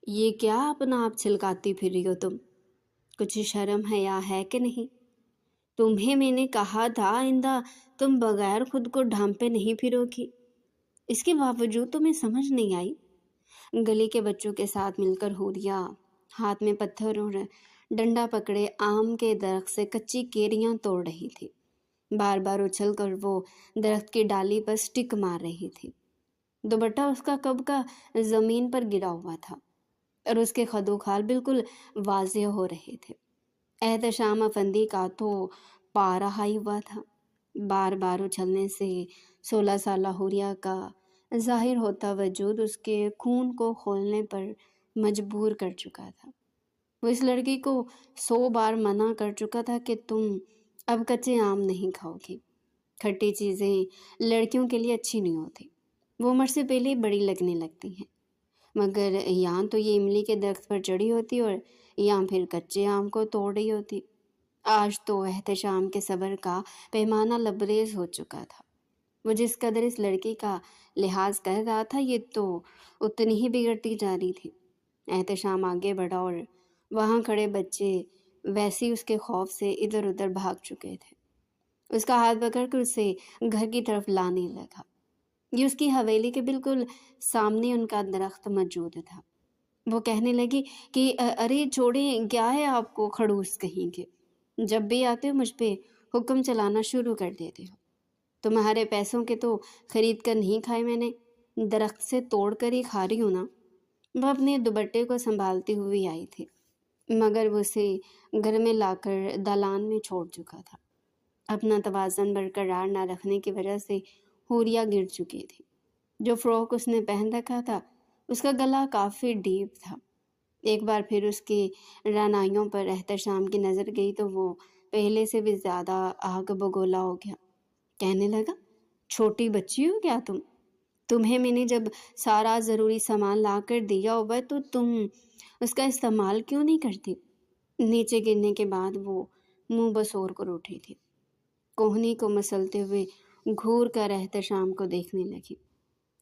یہ کیا اپنا آپ چھلکاتی پھر رہی ہو تم؟ کچھ شرم حیا ہے کہ نہیں؟ تمہیں میں نے کہا تھا آئندہ تم بغیر خود کو ڈھانپے نہیں پھرو گی، اس کے باوجود تمہیں سمجھ نہیں آئی؟ گلی کے بچوں کے ساتھ مل کر حوریہ ہاتھ میں پتھر اور ڈنڈا پکڑے آم کے درخت سے کچی کیریاں توڑ رہی تھی۔ بار بار اچھل کر وہ درخت کی ڈالی پر سٹک مار رہی تھی۔ دوپٹہ اس کا کب کا زمین پر گرا ہوا تھا اور اس کے خد و خال بالکل واضح ہو رہے تھے۔ احتشام افندی کا تو پارا ہائی ہوا تھا۔ بار بار اچھلنے سے 16 سالہ حوریہ کا ظاہر ہوتا وجود اس کے خون کو کھولنے پر مجبور کر چکا تھا۔ وہ اس لڑکی کو 100 بار منع کر چکا تھا کہ تم اب کچے آم نہیں کھاؤ گی، کھٹی چیزیں لڑکیوں کے لیے اچھی نہیں ہوتی، وہ عمر سے پہلے ہی بڑی لگنے لگتی ہیں۔ مگر یہاں تو یہ املی کے درخت پر چڑھی ہوتی اور یہاں پھر کچے آم کو توڑ رہی ہوتی۔ آج تو احتشام کے صبر کا پیمانہ لبریز ہو چکا تھا۔ وہ جس قدر اس لڑکی کا لحاظ کر رہا تھا یہ تو اتنی ہی بگڑتی جا رہی تھی۔ احتشام آگے بڑھا اور وہاں کھڑے بچے ویسے اس کے خوف سے ادھر ادھر بھاگ چکے تھے۔ اس کا ہاتھ پکڑ کر اسے گھر کی طرف لانے لگا۔ یہ اس کی حویلی کے بالکل سامنے ان کا درخت موجود تھا۔ وہ کہنے لگی کہ ارے چھوڑیں، کیا ہے آپ کو خڑوس کہیں کے؟ جب بھی آتے ہو مجھ پہ حکم چلانا شروع کر دیتے ہو۔ تمہارے پیسوں کے تو خرید کر نہیں کھائے میں نے، درخت سے توڑ کر ہی کھا رہی ہوں نا۔ وہ اپنے دوپٹے کو سنبھالتی ہوئی آئی تھی، مگر وہ اسے گھر میں لا کر دالان میں چھوڑ چکا تھا۔ اپنا توازن برقرار نہ رکھنے کی وجہ سے حوریہ گر چکی تھی۔ جو فراک اس نے پہن رکھا تھا اس کا گلا کافی ڈیپ تھا۔ ایک بار پھر اس کی رعنائیوں پر احتشام کی نظر گئی تو وہ پہلے سے بھی زیادہ آگ بگولا ہو گیا۔ کہنے لگا، چھوٹی بچی ہو کیا تم؟ تمہیں میں نے جب سارا ضروری سامان لا کر دیا ہوگا تو تم اس کا استعمال کیوں نہیں کرتی؟ نیچے گرنے کے بعد وہ منہ بسور کر اٹھی تھی۔ کوہنی کو مسلتے ہوئے گھور کر احتشام کو دیکھنے لگی۔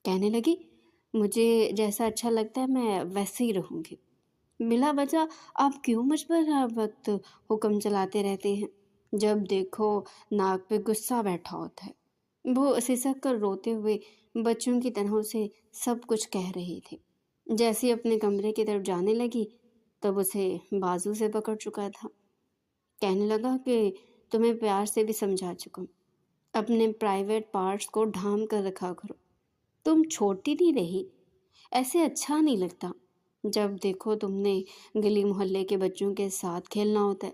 کہنے لگی، مجھے جیسا اچھا لگتا ہے میں ویسے ہی رہوں گی۔ بلا وجہ آپ کیوں مجھ پر ہر وقت حکم چلاتے رہتے ہیں؟ جب دیکھو ناک پہ غصہ بیٹھا ہوتا ہے۔ وہ سسک کر روتے ہوئے بچوں کی طرح سے سب کچھ کہہ رہی تھی۔ جیسے اپنے کمرے کی طرف جانے لگی تب اسے بازو سے پکڑ چکا تھا۔ کہنے لگا کہ تمہیں پیار سے بھی سمجھا چکا ہوں، اپنے پرائیویٹ پارٹس کو ڈھانپ کر رکھا کرو۔ تم چھوٹی نہیں رہی، ایسے اچھا نہیں لگتا۔ جب دیکھو تم نے گلی محلے کے بچوں کے ساتھ کھیلنا ہوتا ہے،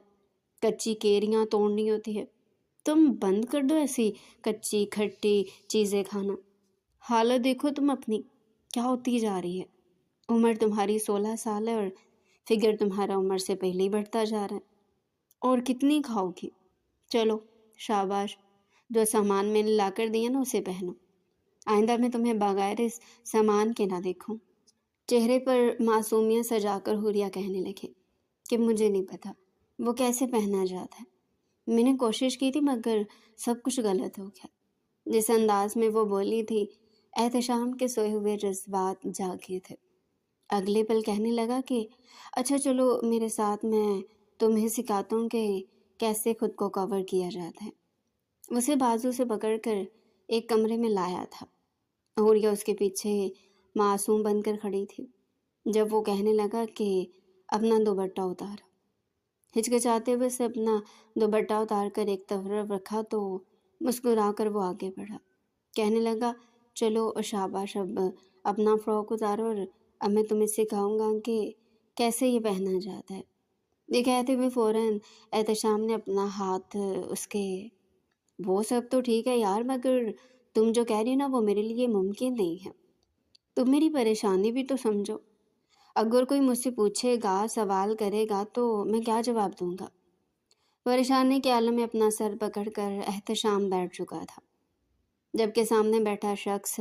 کچی کیریاں توڑنی ہوتی ہے۔ تم بند کر دو ایسی کچی کھٹی چیزیں کھانا۔ حالت دیکھو تم اپنی کیا ہوتی جا رہی ہے۔ عمر تمہاری 16 سال ہے اور فگر تمہارا عمر سے پہلے ہی بڑھتا جا رہا ہے۔ اور کتنی کھاؤ گی؟ چلو شاباش، جو سامان میں نے لا کر دیا نا اسے پہنو۔ آئندہ میں تمہیں بغیر اس سامان کے نہ دیکھوں۔ چہرے پر معصومیت سجا کر حوریہ کہنے لگے کہ مجھے نہیں پتا وہ کیسے پہنا جاتا ہے، میں نے کوشش کی تھی مگر سب کچھ غلط ہو گیا۔ جس انداز میں وہ بولی تھی احتشام کے سوئے ہوئے جذبات جاگے تھے۔ اگلے پل کہنے لگا کہ اچھا چلو میرے ساتھ، میں تمہیں سکھاتا ہوں کہ کیسے خود کو کور کیا جاتا ہے۔ اسے بازو سے پکڑ کر ایک کمرے میں لایا تھا۔ حوریہ اس کے پیچھے معصوم بن کر کھڑی تھی۔ جب وہ کہنے لگا کہ اپنا دوپٹہ اتارا، ہچکچاتے ہوئے سے اپنا دوپٹہ اتار کر ایک طرف رکھا تو مسکرا کر وہ آگے بڑھا۔ کہنے لگا، چلو شاباش، اب اپنا فراک اتارو اور اب میں تمہیں سکھاؤں گا کہ کیسے یہ پہنا جاتا ہے۔ یہ کہتے ہوئے فوراً احتشام نے اپنا ہاتھ اس کے، وہ سب تو ٹھیک ہے یار، مگر تم جو کہہ رہی نا وہ میرے لیے ممکن نہیں ہے۔ تم میری پریشانی بھی تو سمجھو۔ اگر کوئی مجھ سے پوچھے گا، سوال کرے گا تو میں کیا جواب دوں گا؟ پریشانی کے عالم میں اپنا سر پکڑ کر احتشام بیٹھ چکا تھا، جبکہ سامنے بیٹھا شخص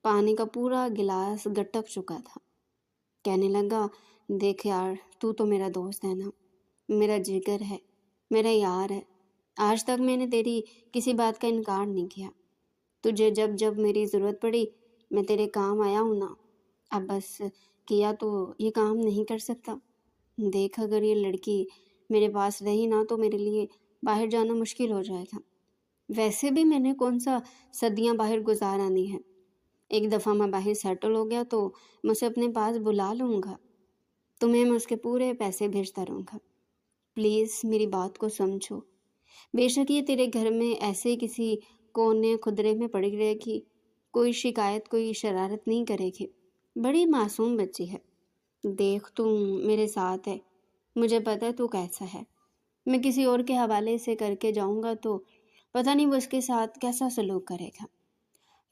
پانی کا پورا گلاس گٹک چکا تھا۔ کہنے لگا، دیکھ یار، تو میرا دوست ہے نا، میرا جگر ہے، میرا یار ہے۔ آج تک میں نے تیری کسی بات کا انکار نہیں کیا۔ تجھے جب جب میری ضرورت پڑی میں تیرے کام آیا ہوں نا۔ اب بس کیا تو یہ کام نہیں کر سکتا۔ دیکھ اگر یہ لڑکی میرے پاس رہی نا تو میرے لیے باہر جانا مشکل ہو جائے گا۔ ویسے بھی میں نے کون سا صدیاں باہر گزارانی ہے۔ ایک دفعہ میں باہر سیٹل ہو گیا تو میں اسے اپنے پاس بلا لوں گا، تمہیں میں اس کے پورے پیسے بھیجتا رہوں گا۔ پلیز میری بات کو سمجھو۔ بے شک یہ تیرے گھر میں ایسے کسی کونے خدرے میں پڑی رہے گی، کوئی شکایت کوئی شرارت نہیں کرے گی، بڑی معصوم بچی ہے۔ دیکھ تم میرے ساتھ ہے، مجھے پتہ ہے تو کیسا ہے۔ میں کسی اور کے حوالے سے کر کے جاؤں گا تو پتہ نہیں وہ اس کے ساتھ کیسا سلوک کرے گا۔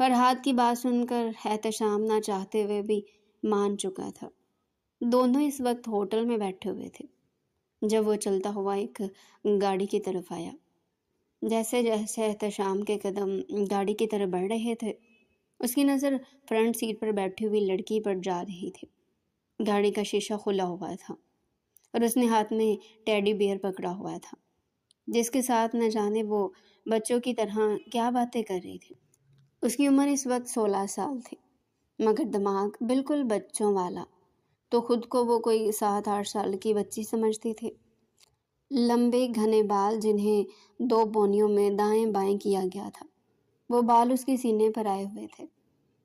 فرحاد کی بات سن کر احتشام نہ چاہتے ہوئے بھی مان چکا تھا۔ دونوں اس وقت ہوٹل میں بیٹھے ہوئے تھے جب وہ چلتا ہوا ایک گاڑی کی طرف آیا۔ جیسے جیسے احتشام کے قدم گاڑی کی طرف بڑھ رہے تھے اس کی نظر فرنٹ سیٹ پر بیٹھی ہوئی لڑکی پر جا رہی تھی۔ گاڑی کا شیشہ کھلا ہوا تھا اور اس نے ہاتھ میں ٹیڈی بیئر پکڑا ہوا تھا جس کے ساتھ نہ جانے وہ بچوں کی طرح کیا باتیں کر رہی تھی۔ اس کی عمر اس وقت 16 سال تھی مگر دماغ بالکل بچوں والا، تو خود کو وہ کوئی 7-8 سال کی بچی سمجھتی تھی۔ لمبے گھنے بال جنہیں 2 پونیوں میں دائیں بائیں کیا گیا تھا، وہ بال اس کے سینے پر آئے ہوئے تھے۔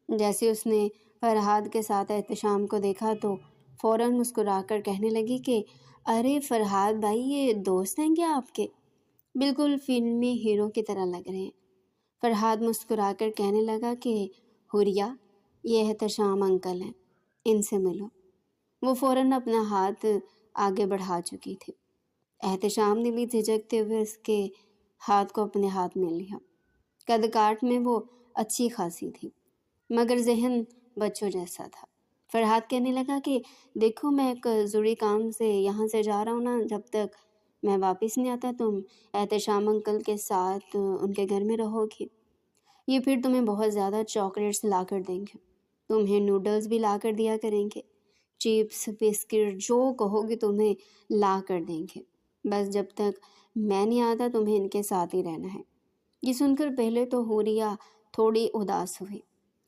جیسے اس نے فرحاد کے ساتھ احتشام کو دیکھا تو فوراً مسکرا کر کہنے لگی کہ ارے فرحاد بھائی، یہ دوست ہیں کیا آپ کے؟ بالکل فلمی ہیرو کی طرح لگ رہے ہیں۔ فرحاد مسکرا کر کہنے لگا کہ حوریہ، یہ احتشام انکل ہیں، ان سے ملو۔ وہ فوراً اپنا ہاتھ آگے بڑھا چکی تھی۔ احتشام نے بھی جھجکتے ہوئے اس کے ہاتھ کو اپنے ہاتھ میں لیا۔ قد کاٹ میں وہ اچھی خاصی تھی مگر ذہن بچوں جیسا تھا۔ فرحاد کہنے لگا کہ دیکھو میں ایک ضروری کام سے یہاں سے جا رہا ہوں نا، جب تک میں واپس نہیں آتا تم احتشام انکل کے ساتھ ان کے گھر میں رہو گی۔ یہ پھر تمہیں بہت زیادہ چاکلیٹس لا کر دیں گے، تمہیں نوڈلز بھی لا کر دیا کریں گے، چپس بسکٹ جو کہو گے تمہیں لا کر دیں گے، بس جب تک میں نہیں آتا تمہیں ان کے ساتھ ہی رہنا ہے۔ یہ سن کر پہلے تو حوریہ تھوڑی اداس ہوئی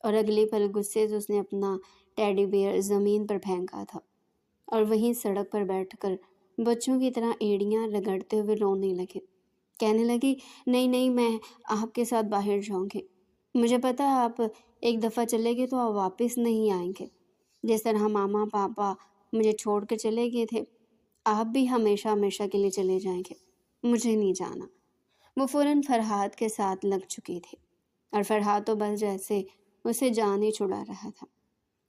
اور اگلے پل غصے سے اس نے اپنا ٹیڈی بیئر زمین پر پھینکا تھا اور وہیں سڑک پر بیٹھ کر بچوں کی طرح ایڑیاں رگڑتے ہوئے رونے لگے۔ کہنے لگی نہیں نہیں، میں آپ کے ساتھ باہر جاؤں گی، مجھے پتہ ہے آپ ایک دفعہ چلے گئے تو آپ واپس نہیں آئیں گے، جس طرح ماما پاپا مجھے چھوڑ کر چلے گئے تھے آپ بھی ہمیشہ ہمیشہ کے لیے چلے جائیں گے، مجھے نہیں جانا۔ وہ فوراً فرحاد کے ساتھ لگ چکی تھی اور فرحاد تو بس جیسے اسے جان ہی چھڑا رہا تھا۔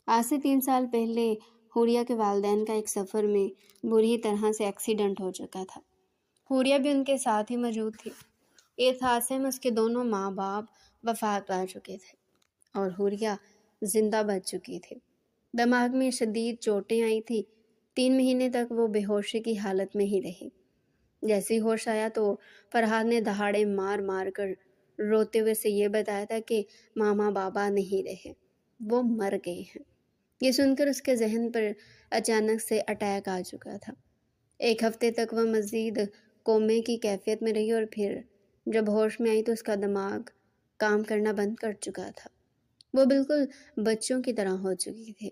آج سے 3 سال پہلے حوریہ کے والدین کا ایک سفر میں بری طرح سے ایکسیڈنٹ ہو چکا تھا۔ حوریہ بھی ان کے ساتھ ہی موجود تھی۔ اس حادثے میں اس کے دونوں ماں باپ وفات پا چکے تھے اور حوریہ زندہ بچ چکی تھی۔ دماغ میں شدید چوٹیں آئی تھی، 3 مہینے تک وہ بے ہوشی کی حالت میں ہی رہی۔ جیسے ہی ہوش آیا تو فرحاد نے دہاڑے مار مار کر روتے ہوئے سے یہ بتایا تھا کہ ماما بابا نہیں رہے، وہ مر گئے ہیں۔ یہ سن کر اس کے ذہن پر اچانک سے اٹیک آ چکا تھا۔ 1 ہفتے تک وہ مزید کومے کی کیفیت میں رہی اور پھر جب ہوش میں آئی تو اس کا دماغ کام کرنا بند کر چکا تھا۔ وہ بالکل بچوں کی طرح ہو چکی تھی۔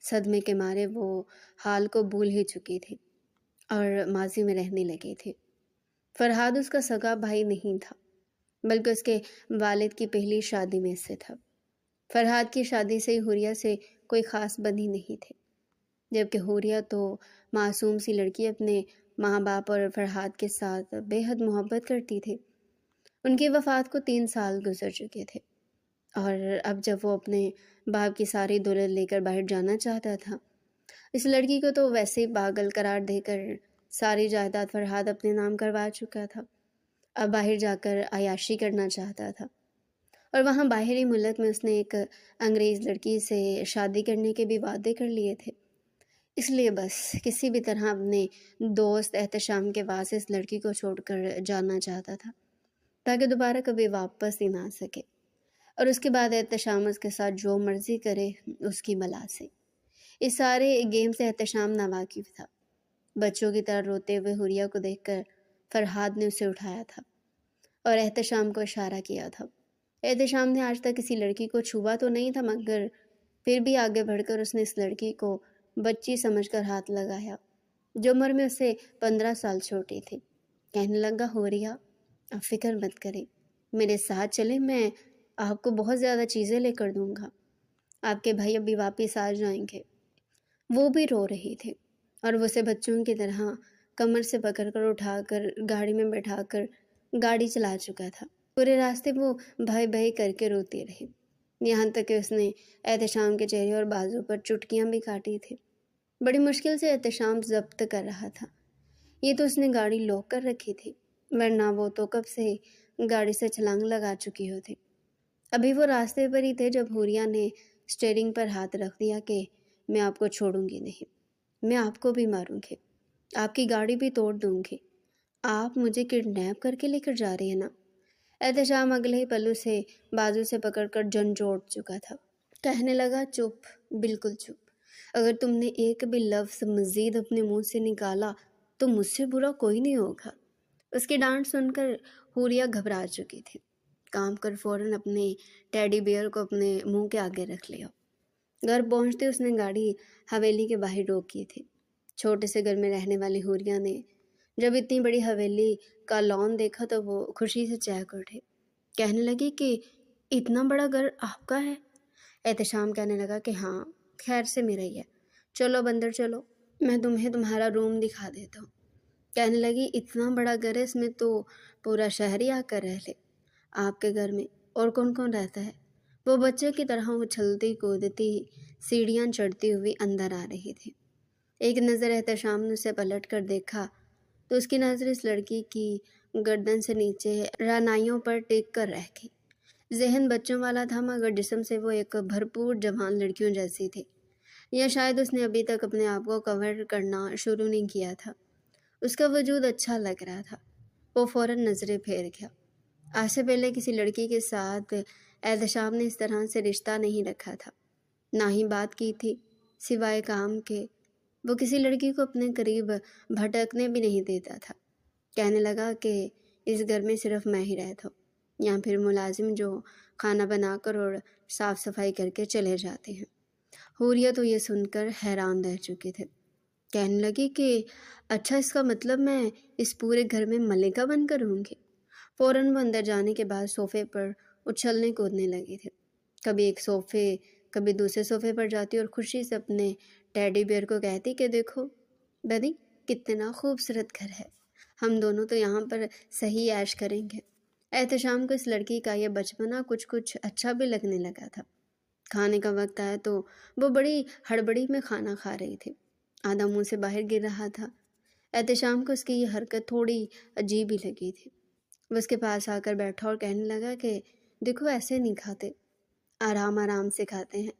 صدمے کے مارے وہ حال کو بھول ہی چکی تھی اور ماضی میں رہنے لگی تھی۔ فرحاد اس کا سگا بھائی نہیں تھا بلکہ اس کے والد کی پہلی شادی میں سے تھا۔ فرحاد کی شادی سے ہی حوریہ سے کوئی خاص بندی نہیں تھی، جبکہ حوریہ تو معصوم سی لڑکی اپنے ماں باپ اور فرحاد کے ساتھ بے حد محبت کرتی تھی۔ ان کی وفات کو 3 سال گزر چکے تھے اور اب جب وہ اپنے باپ کی ساری دولت لے کر باہر جانا چاہتا تھا، اس لڑکی کو تو ویسے ہی پاگل قرار دے کر ساری جائیداد فرحاد اپنے نام کروا چکا تھا۔ اب باہر جا کر عیاشی کرنا چاہتا تھا اور وہاں باہری ملک میں اس نے ایک انگریز لڑکی سے شادی کرنے کے بھی وعدے کر لیے تھے۔ اس لیے بس کسی بھی طرح اپنے دوست احتشام کے پاس اس لڑکی کو چھوڑ کر جانا چاہتا تھا تاکہ دوبارہ کبھی واپس ہی نہ آ سکے، اور اس کے بعد احتشام اس کے ساتھ جو مرضی کرے اس کی بلا سے۔ اس سارے گیم سے احتشام ناواقف تھا۔ بچوں کی طرح روتے ہوئے حوریہ کو دیکھ کر فرحاد نے اسے اٹھایا تھا اور احتشام کو اشارہ کیا تھا۔ احتشام نے آج تک کسی لڑکی کو چھوا تو نہیں تھا مگر پھر بھی آگے بڑھ کر اس نے اس لڑکی کو بچی سمجھ کر ہاتھ لگایا جو عمر میں اسے 15 سال چھوٹی تھی۔ کہنے لگا، حوریہ آپ فکر مت کریں، میرے ساتھ چلیں، میں آپ کو بہت زیادہ چیزیں لے کر دوں گا، آپ کے بھائی ابھی واپس آ جائیں گے۔ وہ بھی رو رہی تھی اور وہ اسے بچوں کی طرح کمر سے پکڑ کر اٹھا کر گاڑی میں بٹھا کر گاڑی چلا چکا تھا۔ پورے راستے وہ بھائی بھائی کر کے روتی رہی، یہاں تک کہ اس نے احتشام کے چہرے اور بازو پر چٹکیاں بھی کاٹی تھی۔ بڑی مشکل سے احتشام ضبط کر رہا تھا، یہ تو اس نے گاڑی لوک کر رکھی تھی، ورنہ وہ تو کب سے گاڑی سے چھلانگ لگا چکی ہوتی۔ ابھی وہ راستے پر ہی تھے جب حوریہ نے اسٹیئرنگ پر ہاتھ رکھ دیا کہ میں آپ کو چھوڑوں گی نہیں، میں آپ کو بھی ماروں گی، آپ کی گاڑی بھی توڑ دوں گی، آپ مجھے کڈنیپ کر کے لے کر جا رہے ہیں نا۔ احتشام اگلے ہی پلو سے بازو سے پکڑ کر جھنجھوڑ چکا تھا۔ کہنے لگا، چپ، بالکل چپ، اگر تم نے ایک بھی لفظ مزید اپنے منہ سے نکالا تو مجھ سے برا کوئی نہیں ہوگا۔ اس کی ڈانٹ سن کر حوریہ گھبرا چکی تھی، کام کر فوراً اپنے ٹیڈی بیئر کو اپنے منہ کے آگے رکھ لیا۔ گھر پہنچتے اس نے گاڑی حویلی کے باہر روکی تھی۔ چھوٹے سے گھر میں رہنے والی حوریہ نے جب اتنی بڑی حویلی کا لان دیکھا تو وہ خوشی سے چہک اٹھے، کہنے لگی کہ اتنا بڑا گھر آپ کا ہے؟ احتشام کہنے لگا کہ ہاں، خیر سے میرا ہی ہے، چلو اب اندر چلو، میں تمہیں تمہارا روم دکھا دیتا ہوں۔ کہنے لگی، اتنا بڑا گھر ہے، اس میں تو پورا شہر ہی آ کر رہ لے، آپ کے گھر میں اور کون کون رہتا ہے؟ وہ بچے کی طرح اچھلتی کودتی سیڑھیاں چڑھتی ہوئی اندر آ رہی تھی۔ ایک نظر احتشام نے اسے پلٹ کر دیکھا تو اس کی نظر اس لڑکی کی گردن سے نیچے رانائیوں پر ٹک کر رہ گئی۔ ذہن بچوں والا تھا مگر جسم سے وہ ایک بھرپور جوان لڑکیوں جیسی تھی، یا شاید اس نے ابھی تک اپنے آپ کو کور کرنا شروع نہیں کیا تھا۔ اس کا وجود اچھا لگ رہا تھا۔ وہ فوراً نظریں پھیر گیا۔ آج سے پہلے کسی لڑکی کے ساتھ احتشام نے اس طرح سے رشتہ نہیں رکھا تھا، نہ ہی بات کی تھی، سوائے کام کے۔ وہ کسی لڑکی کو اپنے قریب بھٹکنے بھی نہیں دیتا تھا۔ کہنے لگا کہ اس گھر میں صرف میں ہی رہتا ہوں، یا پھر ملازم جو کھانا بنا کر اور صاف صفائی کر کے چلے جاتے ہیں۔ حوریہ تو یہ سن کر حیران رہ چکے تھے۔ کہنے لگی کہ اچھا، اس کا مطلب میں اس پورے گھر میں ملکہ بن کر ہوں گی۔ فوراً وہ اندر جانے کے بعد صوفے پر اچھلنے کودنے لگی تھی، کبھی ایک صوفے کبھی دوسرے صوفے پر جاتی اور خوشی سے اپنے ٹیڈی بیئر کو کہتی کہ دیکھو بدی، کتنا خوبصورت گھر ہے، ہم دونوں تو یہاں پر صحیح عیش کریں گے۔ احتشام کو اس لڑکی کا یہ بچپنا کچھ اچھا بھی لگنے لگا تھا۔ کھانے کا وقت آیا تو وہ بڑی ہڑبڑی میں کھانا کھا رہی تھی، آدھا منہ سے باہر گر رہا تھا۔ احتشام کو اس کی یہ حرکت تھوڑی عجیب ہی لگی تھی۔ وہ اس کے پاس آ کر بیٹھا اور کہنے لگا کہ دیکھو، ایسے نہیں کھاتے، آرام آرام سے کھاتے ہیں،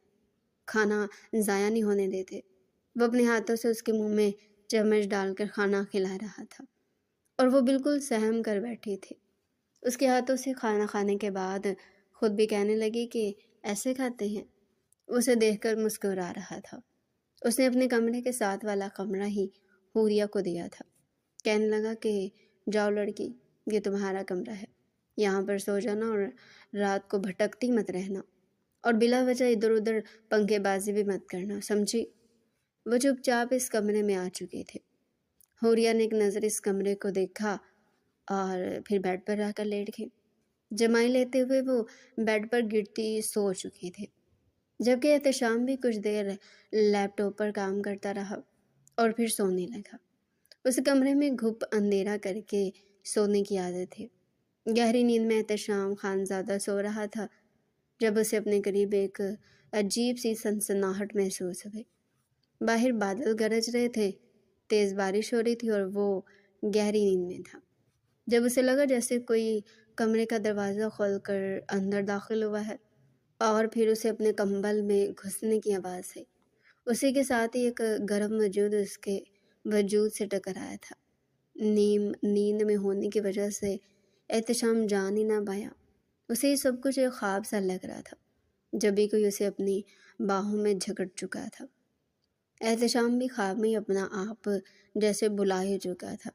کھانا ضائع نہیں ہونے دیتے۔ وہ اپنے ہاتھوں سے اس کے منہ میں چمچ ڈال کر کھانا کھلا رہا تھا اور وہ بالکل سہم کر بیٹھی تھی۔ اس کے ہاتھوں سے کھانا کھانے کے بعد خود بھی کہنے لگی کہ ایسے کھاتے ہیں۔ اسے دیکھ کر مسکرا رہا تھا۔ اس نے اپنے کمرے کے ساتھ والا کمرہ ہی حوریہ کو دیا تھا۔ کہنے لگا کہ جاؤ لڑکی، یہ تمہارا کمرہ ہے، یہاں پر سو جانا اور رات کو بھٹکتی مت رہنا، اور بلا وجہ ادھر ادھر پنکھے بازی بھی مت کرنا، سمجھی؟ وہ چپ چاپ اس کمرے میں آ چکے تھے۔ حوریہ نے ایک نظر اس کمرے کو دیکھا اور پھر بیڈ پر آ کر لیٹ گئی۔ جمائی لیتے ہوئے وہ بیڈ پر گرتی سو چکی تھی، جبکہ احتشام بھی کچھ دیر لیپ ٹاپ پر کام کرتا رہا اور پھر سونے لگا۔ اس کمرے میں گھپ اندھیرا کر کے سونے کی عادت تھی۔ گہری نیند میں احتشام خانزادہ سو رہا تھا جب اسے اپنے قریب ایک عجیب سی سنسناہٹ محسوس ہوئی۔ باہر بادل گرج رہے تھے، تیز بارش ہو رہی تھی اور وہ گہری نیند میں تھا۔ جب اسے لگا جیسے کوئی کمرے کا دروازہ کھول کر اندر داخل ہوا ہے، اور پھر اسے اپنے کمبل میں گھسنے کی آواز آئی۔ اسی کے ساتھ ہی ایک گرم وجود اس کے وجود سے ٹکرایا تھا۔ نیند میں ہونے کی وجہ سے احتشام جان ہی نہ پایا۔ اسے یہ سب کچھ ایک خواب سا لگ رہا تھا، جب بھی کوئی اسے اپنی باہوں میں جھکٹ چکا تھا۔ احتشام بھی خواب میں ہی اپنا آپ جیسے بلا ہی چکا تھا۔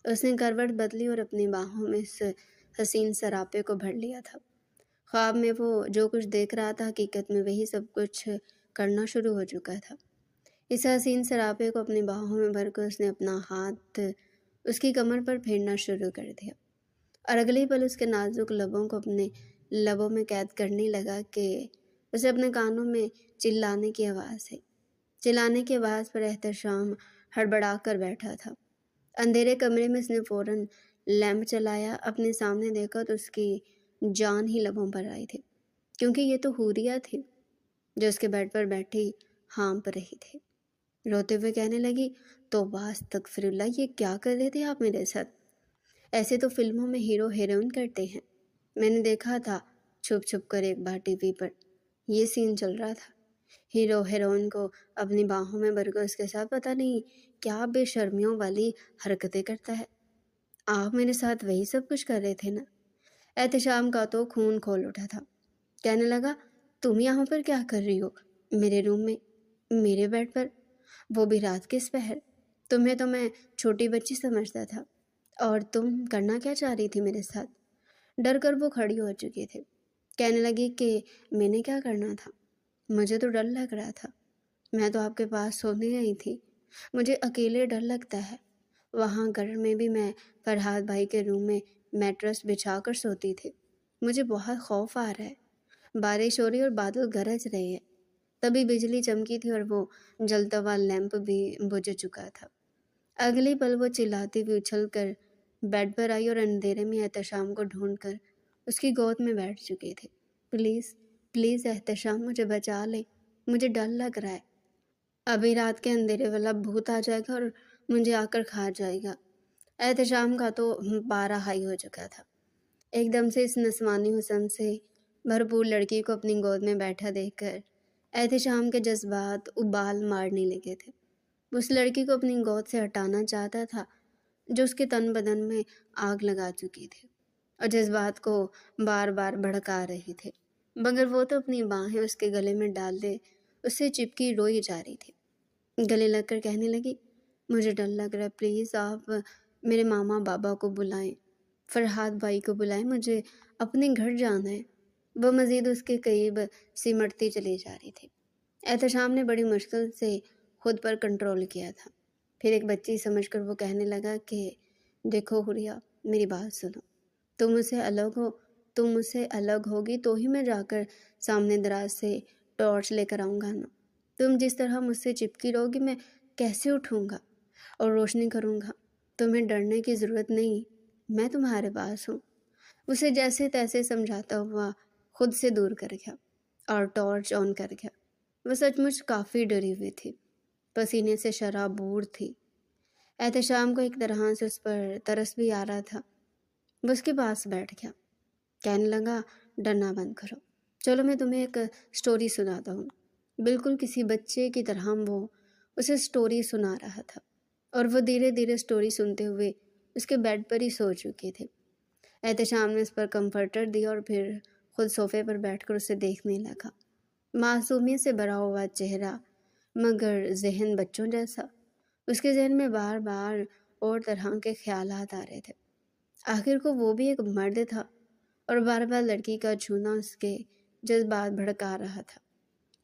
اس نے کروٹ بدلی اور اپنی باہوں میں اس حسین سراپے کو بھر لیا تھا۔ خواب میں وہ جو کچھ دیکھ رہا تھا، حقیقت میں وہی سب کچھ کرنا شروع ہو چکا تھا۔ اس حسین سراپے کو اپنی باہوں میں بھر کر اس نے اپنا ہاتھ اس کی کمر پر پھیرنا شروع کر دیا، اور اگلے پل اس کے نازک لبوں کو اپنے لبوں میں قید کرنے لگا کہ اسے اپنے کانوں میں چلانے کی آواز ہے۔ چلانے کی آواز پر احتشام ہڑبڑا کر بیٹھا تھا۔ اندھیرے کمرے میں اس نے فوراً لیمپ چلایا، اپنے سامنے دیکھا تو اس کی جان ہی لبوں پر آئی تھی، کیونکہ یہ تو حوریہ تھی جو اس کے بیڈ پر بیٹھی ہانپ رہی تھی۔ روتے ہوئے کہنے لگی، توبہ استغفر اللہ، یہ کیا کر رہے تھے آپ میرے ساتھ؟ ایسے تو فلموں میں ہیرو ہیروئن کرتے ہیں۔ میں نے دیکھا تھا چھپ چھپ کر ایک بار ٹی وی پر یہ سین چل رہا تھا، ہیرو ہیروئن کو اپنی باہوں میں بھر کر اس کے ساتھ پتہ نہیں کیا بے شرمیوں والی حرکتیں کرتا ہے۔ آپ میرے ساتھ وہی سب کچھ کر رہے تھے نا؟ احتشام کا تو خون کھول اٹھا تھا۔ کہنے لگا، تم یہاں پر کیا کر رہی ہو؟ میرے روم میں، میرے بیڈ پر، وہ بھی رات کے اس پہر؟ تمہیں تو میں چھوٹی بچی سمجھتا تھا، اور تم کرنا کیا چاہ رہی تھی میرے ساتھ؟ ڈر کر وہ کھڑی ہو چکی تھی۔ کہنے لگی کہ میں نے کیا کرنا تھا؟ مجھے تو ڈر لگ رہا تھا، میں تو آپ کے پاس سونے گئی تھی، مجھے اکیلے ڈر لگتا ہے۔ وہاں گھر میں بھی میں فرحاد بھائی کے روم میں میٹرس بچھا کر سوتی تھی، مجھے بہت خوف آ رہا ہے، بارش ہو رہی اور بادل گرج رہے ہیں۔ تبھی بجلی چمکی تھی اور وہ جلتا ہوا لیمپ بھی بجھ چکا تھا۔ اگلی پل وہ چلاتی ہوئی اچھل کر بیڈ پر آئی اور اندھیرے میں احتشام کو ڈھونڈ کر اس کی گود میں بیٹھ چکی تھی۔ پلیز پلیز احتشام، مجھے بچا لے، مجھے ڈر لگ رہا ہے، ابھی رات کے اندھیرے والا بھوت آ جائے گا اور مجھے آ کر کھا جائے گا۔ احتشام کا تو پارا ہائی ہو چکا تھا۔ ایک دم سے اس نسوانی حسن سے بھرپور لڑکی کو اپنی گود میں بیٹھا دیکھ کر احتشام کے جذبات ابال مارنے لگے تھے۔ اس لڑکی کو اپنی گود سے ہٹانا چاہتا تھا جو اس کے تن بدن میں آگ لگا چکی تھی اور جذبات کو بار بار بھڑکا رہی تھی، مگر وہ تو اپنی باہیں اس کے گلے میں ڈال دے اس سے چپکی روئی جا رہی تھی۔ گلے لگ کر کہنے لگی، مجھے ڈر لگ رہا ہے، پلیز آپ میرے ماما بابا کو بلائیں، فرحاد بھائی کو بلائیں، مجھے اپنے گھر جانا ہے۔ وہ مزید اس کے قریب سمٹتی چلی جا رہی تھی۔ احتشام نے بڑی مشکل سے خود پر کنٹرول کیا تھا۔ پھر ایک بچی سمجھ کر وہ کہنے لگا کہ دیکھو حوریہ، میری بات سنو، تم مجھ سے الگ ہوگی تو ہی میں جا کر سامنے دراز سے ٹارچ لے کر آؤں گا نا۔ تم جس طرح مجھ سے چپکی رہوگی، میں کیسے اٹھوں گا اور روشنی کروں گا؟ تمہیں ڈرنے کی ضرورت نہیں، میں تمہارے پاس ہوں۔ اسے جیسے تیسے سمجھاتا ہوا خود سے دور کر گیا اور ٹارچ آن کر گیا۔ وہ سچ مچ کافی ڈری ہوئی تھی، پسینے سے شرابور تھی۔ احتشام کو ایک طرح سے اس پر ترس بھی آ رہا تھا۔ وہ اس کے پاس بیٹھ گیا، کہنے لگا، ڈرنا بند کرو، چلو میں تمہیں ایک سٹوری سناتا ہوں۔ بالکل کسی بچے کی طرح وہ اسے سٹوری سنا رہا تھا، اور وہ دھیرے دھیرے سٹوری سنتے ہوئے اس کے بیڈ پر ہی سو چکی تھی۔ احتشام نے اس پر کمفرٹر دیا اور پھر خود صوفے پر بیٹھ کر اسے دیکھنے لگا۔ معصومیت سے بھرا ہوا چہرہ، مگر ذہن بچوں جیسا۔ اس کے ذہن میں بار بار اور طرح کے خیالات آ رہے تھے۔ آخر کو وہ بھی ایک مرد تھا اور بار بار لڑکی کا چھونا اس کے جذبات بھڑکا رہا تھا،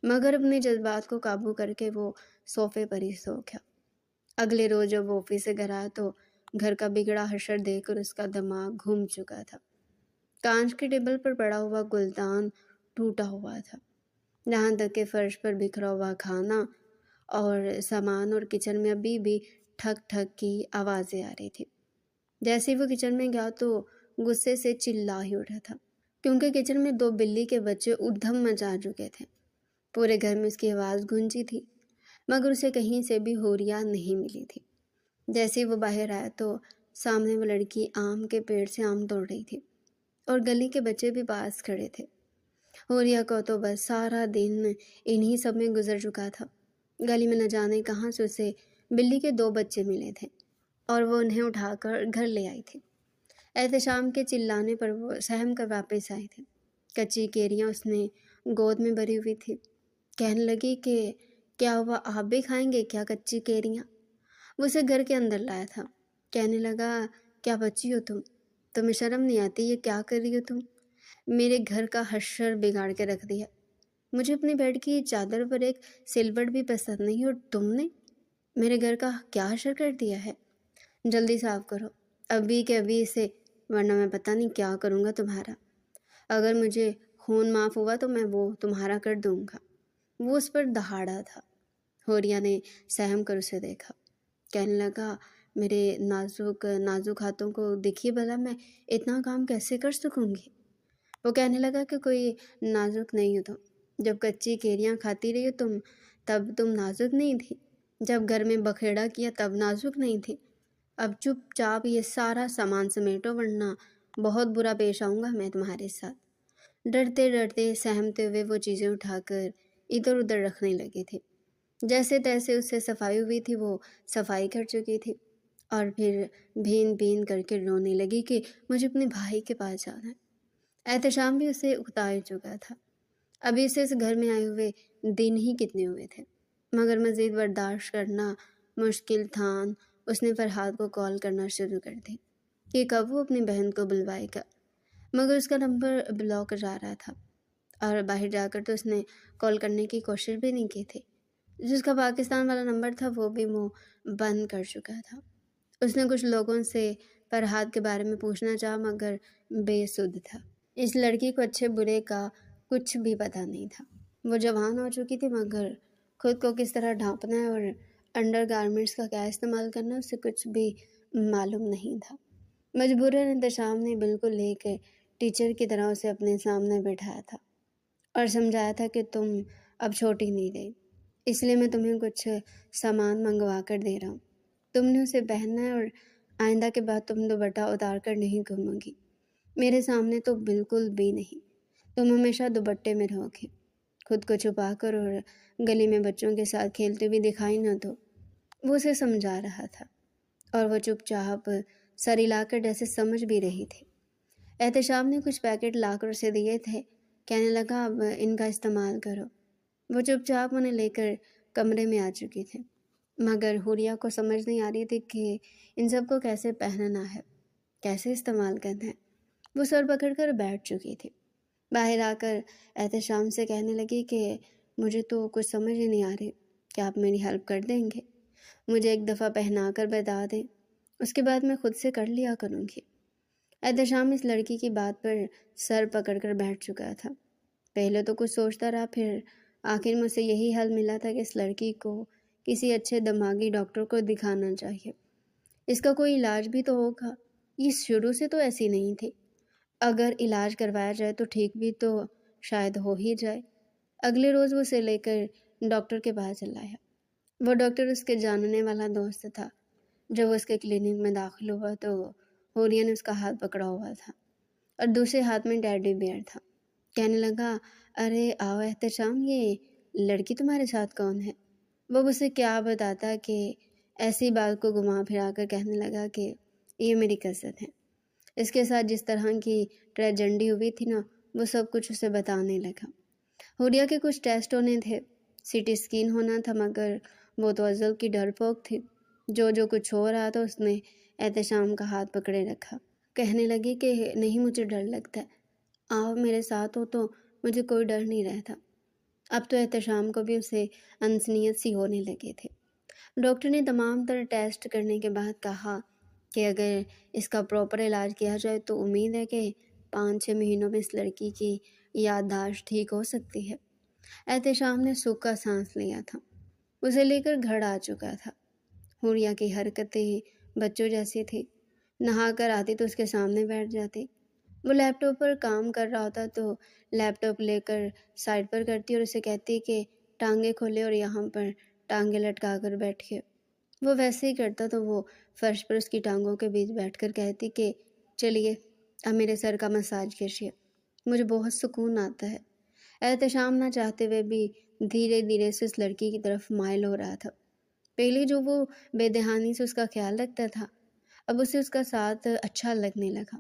مگر اپنے جذبات کو قابو کر کے وہ صوفے پر ہی سو گیا۔ اگلے روز جب وہ آفس سے گھر آیا تو گھر کا بگڑا حشر دیکھ کر اس کا دماغ گھوم چکا تھا۔ کانچ کے ٹیبل پر پڑا ہوا گلدان ٹوٹا ہوا تھا، یہاں تک کہ فرش پر بکھرا ہوا کھانا اور سامان اور کچن میں ابھی بھی ٹھک ٹھک کی آوازیں آ رہی تھی۔ جیسے ہی وہ کچن میں گیا تو غصے سے چلا ہی اٹھا تھا، کیونکہ کچن میں 2 بلی کے بچے ادھم مچا چکے تھے۔ پورے گھر میں اس کی آواز گونجی تھی، مگر اسے کہیں سے بھی حوریہ نہیں ملی تھی۔ جیسے ہی وہ باہر آیا تو سامنے وہ لڑکی آم کے پیڑ سے آم توڑ رہی تھی اور گلی کے بچے بھی پاس کھڑے تھے۔ حوریہ کو تو بس سارا دن انہی سب میں گزر چکا تھا۔ گلی میں نہ جانے کہاں سے اسے بلی کے 2 بچے ملے تھے اور وہ انہیں اٹھا کر گھر لے آئی تھی۔ احتشام کے چلانے پر وہ سہم کر واپس آئی تھی۔ کچی کیریاں اس نے گود میں بھری ہوئی تھی۔ کہنے لگی کہ کیا ہوا، آپ بھی کھائیں گے کیا کچی کیریاں؟ وہ اسے گھر کے اندر لایا تھا۔ کہنے لگا، کیا بچی ہو تمہیں شرم نہیں آتی؟ یہ کیا کر رہی ہو تم؟ میرے گھر کا حشر بگاڑ کے رکھ دیا، مجھے اپنے بیڈ کی چادر پر ایک سلوٹ بھی پسند نہیں، اور تم نے میرے گھر کا کیا اشر کر دیا ہے؟ جلدی صاف کرو، ابھی کے ابھی اسے، ورنہ میں پتہ نہیں کیا کروں گا تمہارا۔ اگر مجھے خون معاف ہوا تو میں وہ تمہارا کر دوں گا۔ وہ اس پر دہاڑا تھا۔ حوریہ نے سہم کر اسے دیکھا، کہنے لگا میرے نازک نازک ہاتھوں کو دیکھیے بھلا، میں اتنا کام کیسے کر سکوں گی؟ وہ کہنے لگا کہ کوئی نازک نہیں ہو تم، جب کچی کیریاں کھاتی رہی ہو تب تم نازک نہیں تھی، جب گھر میں بکھیڑا کیا تب نازک نہیں تھی۔ اب چپ چاپ یہ سارا سامان سمیٹو، ورنہ بہت برا پیش آؤں گا میں تمہارے ساتھ۔ ڈرتے ڈرتے سہمتے ہوئے وہ چیزیں اٹھا کر ادھر ادھر رکھنے لگے تھے۔ جیسے تیسے اس سے صفائی ہوئی تھی، وہ صفائی کر چکی تھی، اور پھر بھین بھین کر کے رونے لگی کہ مجھے اپنے بھائی کے پاس جانا ہے۔ احتشام بھی اسے اکتا چکا تھا۔ ابھی اسے اس گھر میں آئے ہوئے دن ہی کتنے ہوئے تھے، مگر مزید برداشت کرنا مشکل تھا۔ اس نے فرحاد کو کال کرنا شروع کر دی کہ کب وہ اپنی بہن کو بلوائے گا، مگر اس کا نمبر بلاک جا رہا تھا، اور باہر جا کر تو اس نے کال کرنے کی کوشش بھی نہیں کی تھی۔ جس کا پاکستان والا نمبر تھا وہ بھی وہ بند کر چکا تھا۔ اس نے کچھ لوگوں سے فرحاد کے بارے میں پوچھنا چاہا، مگر بے سدھ تھا۔ اس لڑکی کو اچھے برے کا کچھ بھی پتہ نہیں تھا۔ وہ جوان ہو چکی تھی، مگر خود کو کس طرح ڈھانپنا ہے اور انڈر گارمنٹس کا کیا استعمال کرنا اسے کچھ بھی معلوم نہیں تھا۔ مجبوراً احتشام نے بالکل ایک ٹیچر کی طرح اسے اپنے سامنے بٹھایا تھا اور سمجھایا تھا کہ تم اب چھوٹی نہیں رہی، اس لیے میں تمہیں کچھ سامان منگوا کر دے رہا ہوں، تم نے اسے پہننا ہے، اور آئندہ کے بعد تم دوپٹہ اتار کر نہیں گھومو گی، میرے سامنے تو بالکل بھی نہیں، تم ہمیشہ دوپٹے میں رہو گی، خود کو چھپا کر، اور گلی میں بچوں کے ساتھ کھیلتے ہوئے دکھائی نہ دو۔ وہ اسے سمجھا رہا تھا، اور وہ چپ چاپ سر ہلا کر جیسے سمجھ بھی رہی تھی۔ احتشام نے کچھ پیکٹ لا کر اسے دیے تھے، کہنے لگا اب ان کا استعمال کرو۔ وہ چپ چاپ انہیں لے کر کمرے میں آ چکی تھی، مگر حوریہ کو سمجھ نہیں آ رہی تھی کہ ان سب کو کیسے پہننا ہے، کیسے استعمال کرنا ہے۔ وہ سر پکڑ کر بیٹھ چکی تھی۔ باہر آ کر احتشام سے کہنے لگی کہ مجھے تو کچھ سمجھ ہی نہیں آ رہی، کیا آپ میری ہیلپ کر دیں گے؟ مجھے ایک دفعہ پہنا کر بتا دیں، اس کے بعد میں خود سے کر لیا کروں گی۔ احتشام اس لڑکی کی بات پر سر پکڑ کر بیٹھ چکا تھا۔ پہلے تو کچھ سوچتا رہا، پھر آخر میں اسے یہی حل ملا تھا کہ اس لڑکی کو کسی اچھے دماغی ڈاکٹر کو دکھانا چاہیے۔ اس کا کوئی علاج بھی تو ہوگا، یہ شروع سے تو ایسی نہیں تھی، اگر علاج کروایا جائے تو ٹھیک بھی تو شاید ہو ہی جائے۔ اگلے روز وہ اسے لے کر ڈاکٹر کے پاس چلا آیا۔ وہ ڈاکٹر اس کے جاننے والا دوست تھا۔ جب وہ اس کے کلینک میں داخل ہوا تو حوریہ نے اس کا ہاتھ پکڑا ہوا تھا، اور دوسرے ہاتھ میں ٹیڈی بیئر تھا۔ کہنے لگا ارے آؤ احتشام، یہ لڑکی تمہارے ساتھ کون ہے؟ وہ اسے کیا بتاتا کہ ایسی بات کو گھما پھرا کر کہنے لگا کہ یہ میری کزن ہے۔ اس کے ساتھ جس طرح کی ٹریجنڈی ہوئی تھی نا، وہ سب کچھ اسے بتانے لگا۔ حوریہ کے کچھ ٹیسٹ ہونے تھے، سی ٹی اسکین ہونا تھا، مگر وہ تو ازل کی ڈرپوک تھی۔ جو کچھ ہو رہا تھا اس نے احتشام کا ہاتھ پکڑے رکھا۔ کہنے لگی کہ نہیں، مجھے ڈر لگتا ہے، آپ میرے ساتھ ہو تو مجھے کوئی ڈر نہیں رہتا۔ اب تو احتشام کو بھی اسے انسنیت سی ہونے لگے تھے۔ ڈاکٹر نے تمام تر ٹیسٹ کرنے کے بعد کہا کہ اگر اس کا پراپر علاج کیا جائے تو امید ہے کہ 5-6 مہینوں میں اس لڑکی کی یادداشت ٹھیک ہو سکتی ہے۔ احتشام نے سکھ کا سانس لیا تھا۔ اسے لے کر گھر آ چکا تھا۔ حوریہ کی حرکتیں بچوں جیسی تھی، نہا کر آتی تو اس کے سامنے بیٹھ جاتی۔ وہ لیپ ٹاپ پر کام کر رہا ہوتا تو لیپ ٹاپ لے کر سائڈ پر کرتی اور اسے کہتی کہ ٹانگیں کھولے اور یہاں پر ٹانگیں لٹکا کر بیٹھے۔ وہ ویسے ہی کرتا تو وہ فرش پر اس کی ٹانگوں کے بیچ بیٹھ کر کہتی کہ چلیے اب میرے سر کا مساج کیجیے، مجھے بہت سکون آتا ہے۔ احتشام نہ چاہتے ہوئے بھی دھیرے دھیرے سے اس لڑکی کی طرف مائل ہو رہا تھا۔ پہلے جو وہ بے دہانی سے اس کا خیال رکھتا تھا، اب اسے اس کا ساتھ اچھا لگنے لگا۔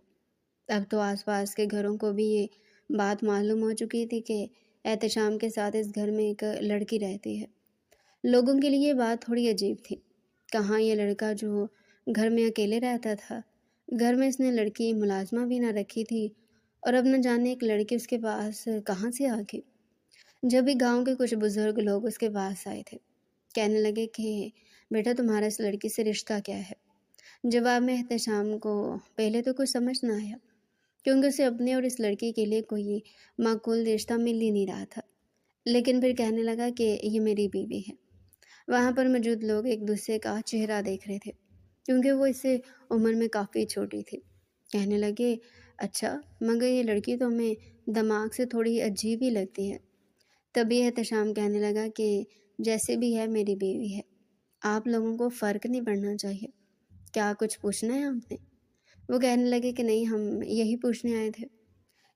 اب تو آس پاس کے گھروں کو بھی یہ بات معلوم ہو چکی تھی کہ احتشام کے ساتھ اس گھر میں ایک لڑکی رہتی ہے۔ لوگوں کے لیے یہ بات تھوڑی عجیب تھی۔ کہاں یہ لڑکا جو گھر میں اکیلے رہتا تھا، گھر میں اس نے لڑکی ملازمہ بھی نہ رکھی تھی، اور اب نہ جانے ایک لڑکی اس کے پاس کہاں سے آ گئی۔ جب بھی گاؤں کے کچھ بزرگ لوگ اس کے پاس آئے تھے، کہنے لگے کہ بیٹا تمہارا اس لڑکی سے رشتہ کیا ہے؟ جواب میں احتشام کو پہلے تو کچھ سمجھ نہ آیا، کیونکہ اسے اپنے اور اس لڑکی کے لیے کوئی معقول رشتہ مل ہی نہیں رہا تھا، لیکن پھر کہنے لگا کہ یہ میری بیوی ہے۔ وہاں پر موجود لوگ ایک دوسرے کا چہرہ دیکھ رہے تھے، کیونکہ وہ اس سے عمر میں کافی چھوٹی تھی۔ کہنے لگے اچھا، مگر یہ لڑکی تو ہمیں دماغ سے تھوڑی عجیب ہی لگتی ہے۔ تبھی احتشام کہنے لگا کہ جیسے بھی ہے میری بیوی ہے، آپ لوگوں کو فرق نہیں پڑنا چاہیے۔ کیا کچھ پوچھنا ہے آپ نے؟ وہ کہنے لگے کہ نہیں، ہم یہی پوچھنے آئے تھے،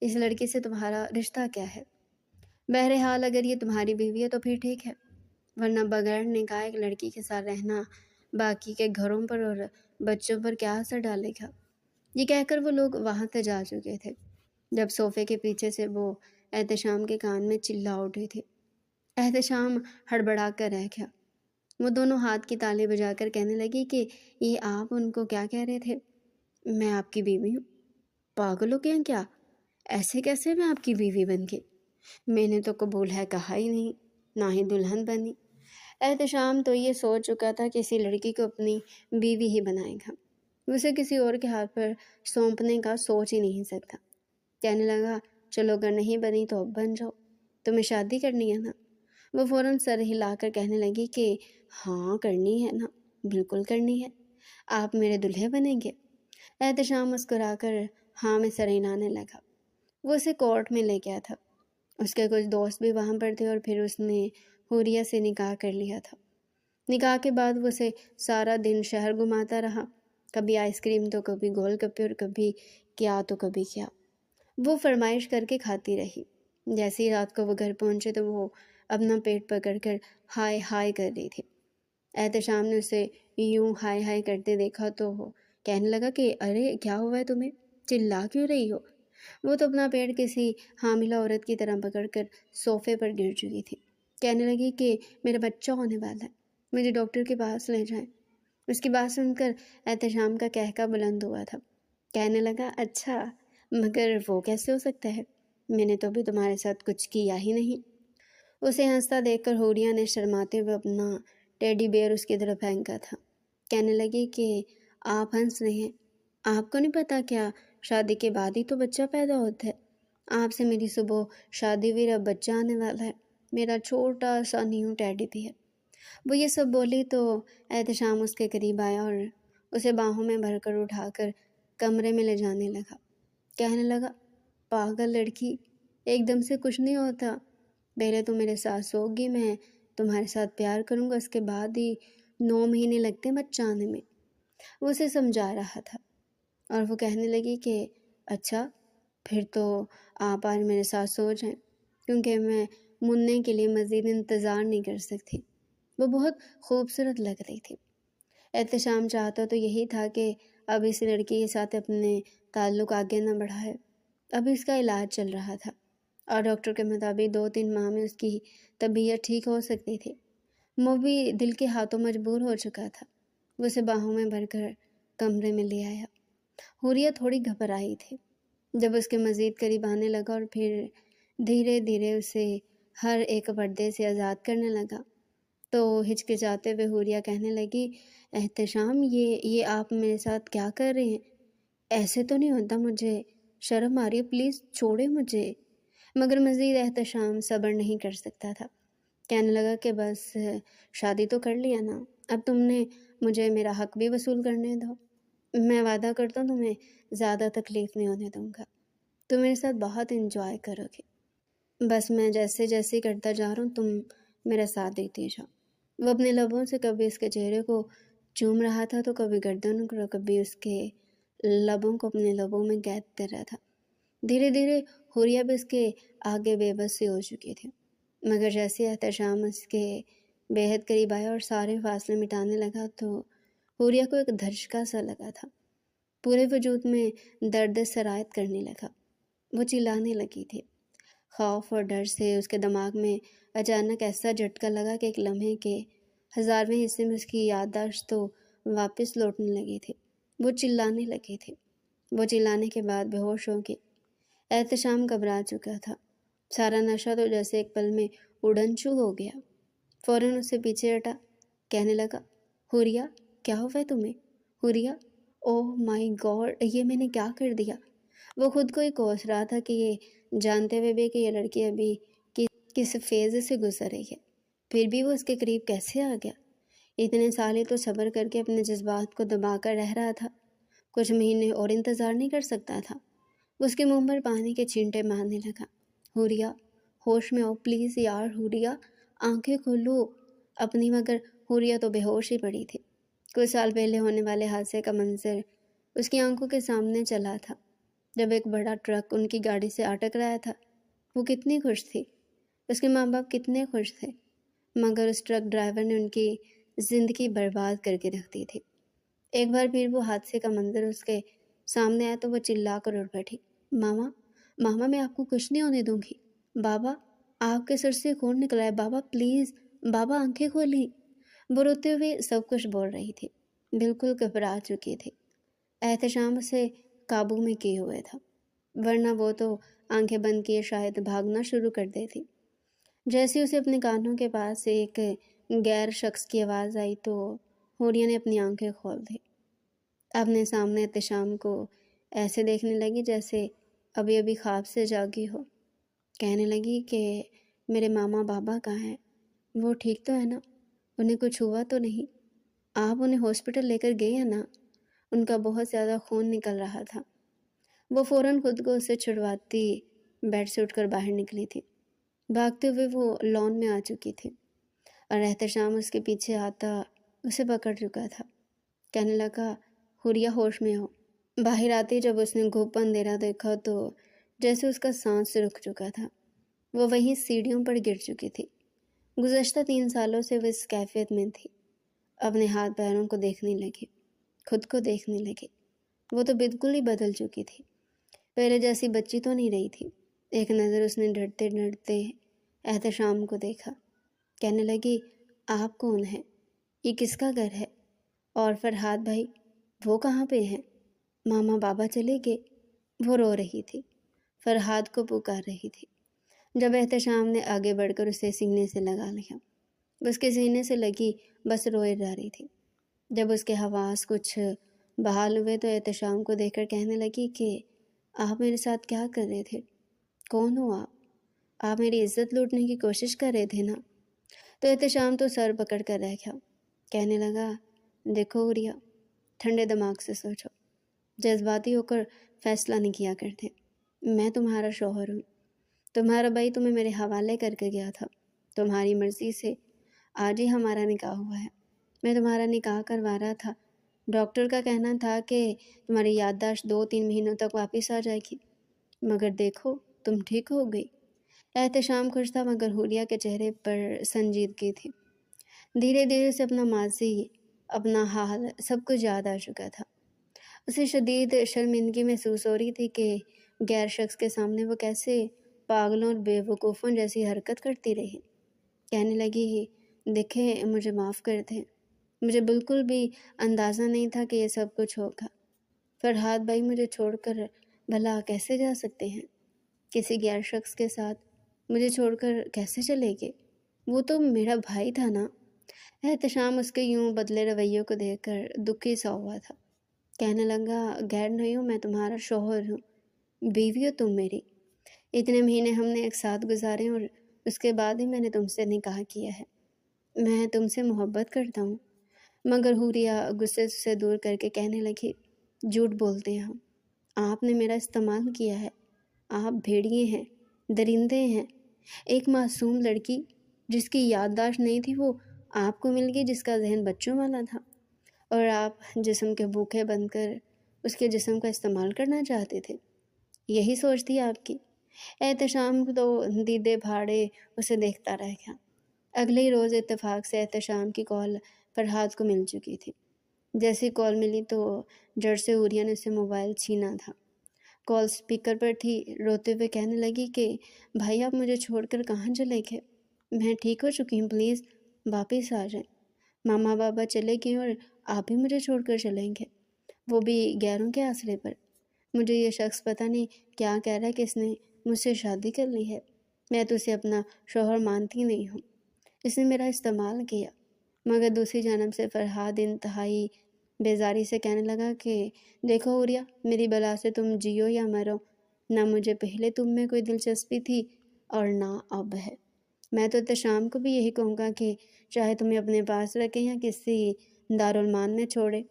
اس لڑکی سے تمہارا رشتہ کیا ہے؟ بہرحال اگر یہ تمہاری بیوی ہے تو پھر ٹھیک ہے، ورنہ بغیر نکاح ایک لڑکی کے ساتھ رہنا باقی کے گھروں پر اور بچوں پر کیا اثر ڈالے گا؟ یہ کہہ کر وہ لوگ وہاں سے جا چکے تھے، جب صوفے کے پیچھے سے وہ احتشام کے کان میں چلا اٹھی تھی۔ احتشام ہڑبڑا کر رہ گیا۔ وہ دونوں ہاتھ کی تالی بجا کر کہنے لگی کہ یہ آپ ان کو کیا کہہ رہے تھے؟ میں آپ کی بیوی ہوں؟ پاگل ہو کیا؟ ایسے کیسے میں آپ کی بیوی بن گئی؟ میں نے تو قبول ہے کہا ہی نہیں، نہ ہی دلہن بنی۔ احتشام تو یہ سوچ چکا تھا کہ اسی لڑکی کو اپنی بیوی ہی بنائے گا، اسے کسی اور کے ہاتھ پر سونپنے کا سوچ ہی نہیں سکتا۔ کہنے لگا چلو اگر نہیں بنی تو اب بن جاؤ، تمہیں شادی کرنی ہے نا؟ وہ فوراً سر ہلا کر کہنے لگی کہ ہاں کرنی ہے نا، بالکل کرنی ہے، آپ میرے دلہے بنیں گے۔ احتشام مسکرا کر ہاں میں سر ہلانے لگا۔ وہ اسے کورٹ میں لے گیا تھا، اس کے کچھ دوست بھی وہاں پر تھے، اور پھر اس نے حوریہ سے نکاح کر لیا تھا۔ نکاح کے بعد وہ اسے سارا دن شہر گھماتا رہا، کبھی آئس کریم تو کبھی گول گپے اور کبھی کیا تو کبھی کیا۔ وہ فرمائش کر کے کھاتی رہی۔ جیسے ہی رات کو وہ گھر پہنچے تو وہ اپنا پیٹ پکڑ کر ہائے ہائے کر رہی تھی۔ احتشام نے اسے یوں ہائے ہائے کرتے دیکھا تو وہ کہنے لگا کہ ارے کیا ہوا ہے تمہیں، چلا کیوں رہی ہو؟ وہ تو اپنا پیٹ کسی حاملہ عورت کی طرح پکڑ کر صوفے پر گر چکی تھی۔ کہنے لگی کہ میرا بچہ ہونے والا ہے، مجھے ڈاکٹر کے پاس لے جائیں۔ اس کی بات سن کر احتشام کا کہکہ بلند ہوا تھا۔ کہنے لگا اچھا، مگر وہ کیسے ہو سکتا ہے؟ میں نے تو ابھی تمہارے ساتھ کچھ کیا ہی نہیں۔ اسے ہنستا دیکھ کر حوریہ نے شرماتے ہوئے اپنا ٹیڈی بیئر اس کی طرف پھینکا تھا۔ کہنے لگی کہ آپ ہنس رہے ہیں، آپ کو نہیں پتا کیا شادی کے بعد ہی تو بچہ پیدا ہوتا ہے؟ آپ سے میری صبح شادی ہوئی، اب بچہ آنے والا ہے، میرا چھوٹا سا نیو ٹیڈی بھی ہے۔ وہ یہ سب بولی تو احتشام اس کے قریب آیا اور اسے باہوں میں بھر کر اٹھا کر کمرے میں لے جانے لگا۔ کہنے لگا پاگل لڑکی، ایک دم سے کچھ نہیں ہوتا، پہلے تو میرے ساتھ سوگی، میں تمہارے ساتھ پیار کروں گا، اس کے بعد ہی 9 مہینے لگتے بچہ آنے میں۔ وہ اسے سمجھا رہا تھا، اور وہ کہنے لگی کہ اچھا پھر تو آپ آج میرے ساتھ سو جائیں، کیونکہ میں مننے کے لیے مزید انتظار نہیں کر سکتی۔ وہ بہت خوبصورت لگ رہی تھی۔ احتشام چاہتا تو یہی تھا کہ اب اس لڑکی کے ساتھ اپنے تعلق آگے نہ بڑھائے۔ ابھی اس کا علاج چل رہا تھا، اور ڈاکٹر کے مطابق 2-3 ماہ میں اس کی طبیعت ٹھیک ہو سکتی تھی۔ وہ بھی دل کے ہاتھوں مجبور ہو چکا تھا۔ وہ اسے باہوں میں بھر کر کمرے میں لے آیا۔ حوریہ تھوڑی گھبرائی تھی۔ جب اس کے مزید قریب آنے لگا اور پھر دھیرے دھیرے اسے ہر ایک پردے سے آزاد کرنے لگا تو ہچکچاتے ہوئے حوریہ کہنے لگی احتشام، یہ آپ میرے ساتھ کیا کر رہے ہیں؟ ایسے تو نہیں ہوتا، مجھے شرم آ رہی ہے، پلیز چھوڑے مجھے۔ مگر مزید احتشام صبر نہیں کر سکتا تھا۔ کہنے لگا کہ بس شادی تو کر لیا نا، اب تم نے مجھے میرا حق بھی وصول کرنے دو۔ میں وعدہ کرتا ہوں تمہیں زیادہ تکلیف نہیں ہونے دوں گا، تم میرے ساتھ بہت انجوائے کرو گے۔ بس میں جیسے جیسے کرتا جا رہا ہوں تم میرا ساتھ دیتی جاؤ۔ وہ اپنے لبوں سے کبھی اس کے چہرے کو چوم رہا تھا تو کبھی گردن کو، کبھی اس کے لبوں کو اپنے لبوں میں قید کر رہا تھا۔ دھیرے دھیرے حوریہ بھی اس کے آگے بے بس سی ہو چکی تھی، مگر جیسے احتشام اس کے بے حد قریب آیا اور سارے فاصلے مٹانے لگا تو حوریہ کو ایک دھچکا سا لگا تھا۔ پورے وجود میں درد سرایت کرنے لگا۔ وہ چلانے لگی تھی۔ خوف اور ڈر سے اس کے دماغ میں اچانک ایسا جھٹکا لگا کہ ایک لمحے کے 1000ویں حصے میں اس کی یادداشت تو واپس لوٹنے لگی تھی۔ وہ چلانے لگی تھی۔ وہ چلانے کے بعد بے ہوش ہو گئی۔ احتشام گھبرا چکا تھا۔ سارا نشہ تو جیسے ایک پل میں اڑن چو ہو گیا۔ فوراً اسے پیچھے ہٹا، کہنے لگا، حوریہ کیا ہوا ہے تمہیں؟ حوریہ، اوہ مائی گاڈ، یہ میں نے کیا کر دیا؟ وہ خود کو ہی کوس رہا تھا کہ یہ جانتے ہوئے بھی کہ یہ لڑکی ابھی کس فیز سے گزر رہی ہے، پھر بھی وہ اس کے قریب کیسے آ گیا؟ اتنے سال ہی تو صبر کر کے اپنے جذبات کو دبا کر رہ رہا تھا، کچھ مہینے اور انتظار نہیں کر سکتا تھا؟ اس کے منہ پر پانی کے چھینٹے مارنے لگا۔ حوریہ ہوش میں آؤ پلیز یار، حوریہ آنکھیں کھولو اپنی، مگر حوریہ تو بے ہوش ہی پڑی تھی۔ کچھ سال پہلے ہونے والے حادثے کا منظر اس کی آنکھوں کے سامنے چلا تھا، جب ایک بڑا ٹرک ان کی گاڑی سے آ ٹکرایا تھا۔ وہ کتنی خوش تھی، اس کے ماں باپ کتنے خوش تھے، مگر اس ٹرک ڈرائیور نے ان کی زندگی برباد کر کے رکھ دی تھی۔ ایک بار پھر وہ حادثے کا منظر اس کے سامنے آیا تو وہ چلا کر اٹھ بیٹھی، ماما ماما میں آپ کو کچھ نہیں ہونے دوں گی، بابا آپ کے سر سے خون نکلا ہے، بابا پلیز، بابا آنکھیں کھولیں۔ وہ روتے ہوئے سب کچھ بول رہی تھی، بالکل گھبرا چکی تھی۔ احتشام اسے قابو میں کیے ہوئے تھا، ورنہ وہ تو آنکھیں بند کیے شاید بھاگنا شروع کر دیتی۔ جیسے اسے اپنے کانوں کے پاس سے ایک غیر شخص کی آواز آئی تو حوریہ نے اپنی آنکھیں کھول دی۔ اپنے سامنے احتشام کو ایسے دیکھنے لگی جیسے ابھی ابھی خواب سے جاگی ہو۔ کہنے لگی کہ میرے ماما بابا کہاں ہیں؟ وہ ٹھیک تو ہے نا؟ انہیں کچھ ہوا تو نہیں؟ آپ انہیں ہاسپٹل لے کر گئے ہیں نا؟ ان کا بہت زیادہ خون نکل رہا تھا۔ وہ فوراً خود کو اسے چھڑواتی بیڈ سے اٹھ کر باہر نکلی تھی۔ بھاگتے ہوئے وہ لان میں آ چکی تھی اور احتشام اس کے پیچھے آتا اسے پکڑ چکا تھا۔ کہنے لگا، حوریہ ہوش میں ہو۔ باہر آتی جب اس نے گھوپ اندھیرا دیکھا تو جیسے اس کا سانس رک چکا تھا، وہ وہیں سیڑھیوں پر گر چکی تھی۔ گزشتہ 3 سالوں سے وہ اس کیفیت میں تھی، اپنے ہاتھ پیروں کو دیکھنے لگی، خود کو دیکھنے لگی۔ وہ تو بالکل ہی بدل چکی تھی، پہلے جیسی بچی تو نہیں رہی تھی۔ ایک نظر اس نے ڈرتے ڈرتے احتشام کو دیکھا، کہنے لگی، آپ کون ہیں؟ یہ کس کا گھر ہے؟ اور فرحاد بھائی وہ کہاں پہ ہیں؟ ماما بابا چلے گئے؟ وہ رو رہی تھی، فرحاد کو پکار رہی تھی۔ جب احتشام نے آگے بڑھ کر اسے سینے سے لگا لیا، اس کے سینے سے لگی بس روئے جا رہی تھی۔ جب اس کے حواس کچھ بحال ہوئے تو احتشام کو دیکھ کر کہنے لگی کہ آپ میرے ساتھ کیا کر رہے تھے؟ کون ہو آپ میری عزت لوٹنے کی کوشش کر رہے تھے نا؟ تو احتشام تو سر پکڑ کر رہ گیا، کہنے لگا، دیکھو حوریہ، ٹھنڈے دماغ سے سوچو، جذباتی ہو کر فیصلہ نہیں کیا کرتے۔ میں تمہارا شوہر ہوں، تمہارا بھائی تمہیں میرے حوالے کر کے گیا تھا، تمہاری مرضی سے آج ہی ہمارا نکاح ہوا ہے۔ میں تمہارا نکاح کروا رہا تھا، ڈاکٹر کا کہنا تھا کہ تمہاری یادداشت 2-3 مہینوں تک واپس آ جائے گی، مگر دیکھو تم ٹھیک ہو گئی۔ احتشام خوش تھا مگر حوریہ کے چہرے پر سنجیدگی تھی۔ دھیرے دھیرے سے اپنا ماضی، اپنا حال، سب کچھ یاد آ چکا تھا۔ اسے شدید شرمندگی محسوس ہو رہی تھی کہ غیر شخص کے سامنے وہ کیسے پاگلوں اور بے وقوفوں جیسی حرکت کرتی رہی۔ کہنے لگی، دیکھیں مجھے معاف کر دیں، مجھے بالکل بھی اندازہ نہیں تھا کہ یہ سب کچھ ہوگا۔ فرحاد بھائی مجھے چھوڑ کر بھلا کیسے جا سکتے ہیں؟ کسی غیر شخص کے ساتھ مجھے چھوڑ کر کیسے چلے گئے؟ وہ تو میرا بھائی تھا نا۔ احتشام اس کے یوں بدلے رویوں کو دیکھ کر دکھی سا ہوا تھا، کہنے لگا، غیر نہیں ہوں، میں تمہارا شوہر ہوں، بیوی ہو تم میری۔ اتنے مہینے ہم نے ایک ساتھ گزارے اور اس کے بعد ہی میں نے تم سے نکاح کیا ہے۔ میں تم سے محبت کرتا ہوں۔ مگر حوریہ غصے سے دور کر کے کہنے لگی، جھوٹ بولتے ہیں ہم، آپ نے میرا استعمال کیا ہے، آپ بھیڑیے ہیں، درندے ہیں۔ ایک معصوم لڑکی جس کی یادداشت نہیں تھی وہ آپ کو مل گئی، جس کا ذہن بچوں والا تھا، اور آپ جسم کے بھوکے بن کر اس کے جسم کا استعمال کرنا چاہتے تھے۔ یہی سوچ تھی آپ کی؟ احتشام تو دیدے بھاڑے اسے دیکھتا رہ گیا۔ اگلے ہی روز اتفاق سے احتشام کی کال فرحاد کو مل چکی تھی۔ جیسی کال ملی تو جڑ سے حوریہ نے اسے موبائل چھینا تھا۔ کال سپیکر پر تھی، روتے ہوئے کہنے لگی کہ بھائی آپ مجھے چھوڑ کر کہاں چلے گئے؟ میں ٹھیک ہو چکی ہوں، پلیز واپس آ جائیں۔ ماما بابا چلے گئے اور آپ بھی مجھے چھوڑ کر چلیں گے، وہ بھی غیروں کے آسرے پر۔ مجھے یہ شخص پتہ نہیں کیا کہہ رہا ہے کہ اس نے مجھ سے شادی کر لی ہے۔ میں تو اسے اپنا شوہر مانتی نہیں ہوں، اس نے میرا استعمال کیا۔ مگر دوسری جانب سے فرحاد انتہائی بیزاری سے کہنے لگا کہ دیکھو حوریہ، میری بلا سے تم جیو یا مرو، نہ مجھے پہلے تم میں کوئی دلچسپی تھی اور نہ اب ہے۔ میں تو احتشام کو بھی یہی کہوں گا کہ چاہے تمہیں اپنے پاس رکھیں یا کسی دارالمان میں چھوڑے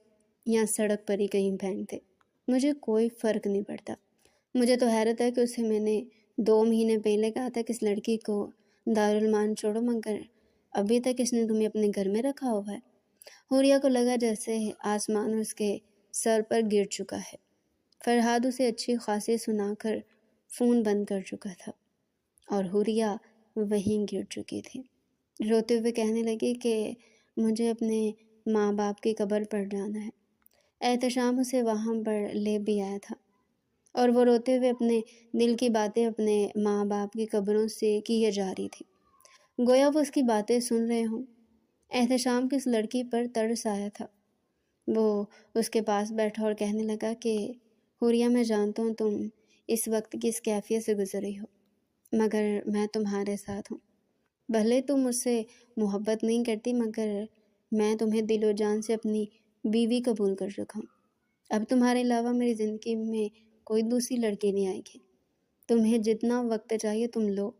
یا سڑک پر ہی کہیں پھینک دے، مجھے کوئی فرق نہیں پڑتا۔ مجھے تو حیرت ہے کہ اسے میں نے 2 مہینے پہلے کہا تھا کہ اس لڑکی کو دارالمان چھوڑو، مگر ابھی تک اس نے تمہیں اپنے گھر میں رکھا ہوا ہے۔ حوریہ کو لگا جیسے آسمان اس کے سر پر گر چکا ہے۔ فرحاد اسے اچھی خاصی سنا کر فون بند کر چکا تھا اور حوریہ وہیں گر چکی تھی۔ روتے ہوئے کہنے لگی کہ مجھے اپنے ماں باپ کی قبر پر جانا ہے۔ احتشام اسے وہاں پر لے بھی آیا تھا اور وہ روتے ہوئے اپنے دل کی باتیں اپنے ماں باپ کی قبروں سے کیے جا رہی تھی، گویا وہ اس کی باتیں سن رہے ہوں۔ احتشام کی اس لڑکی پر ترس آیا تھا۔ وہ اس کے پاس بیٹھا اور کہنے لگا کہ حوریہ، میں جانتا ہوں تم اس وقت کی اس کیفیت سے گزر رہی ہو، مگر میں تمہارے ساتھ ہوں۔ بھلے تم مجھ سے محبت نہیں کرتی، مگر میں تمہیں دل و جان سے اپنی بیوی قبول کر چکا ہوں۔ اب تمہارے علاوہ میری زندگی میں کوئی دوسری لڑکی نہیں آئے گی۔ تمہیں جتنا وقت چاہیے تم لو،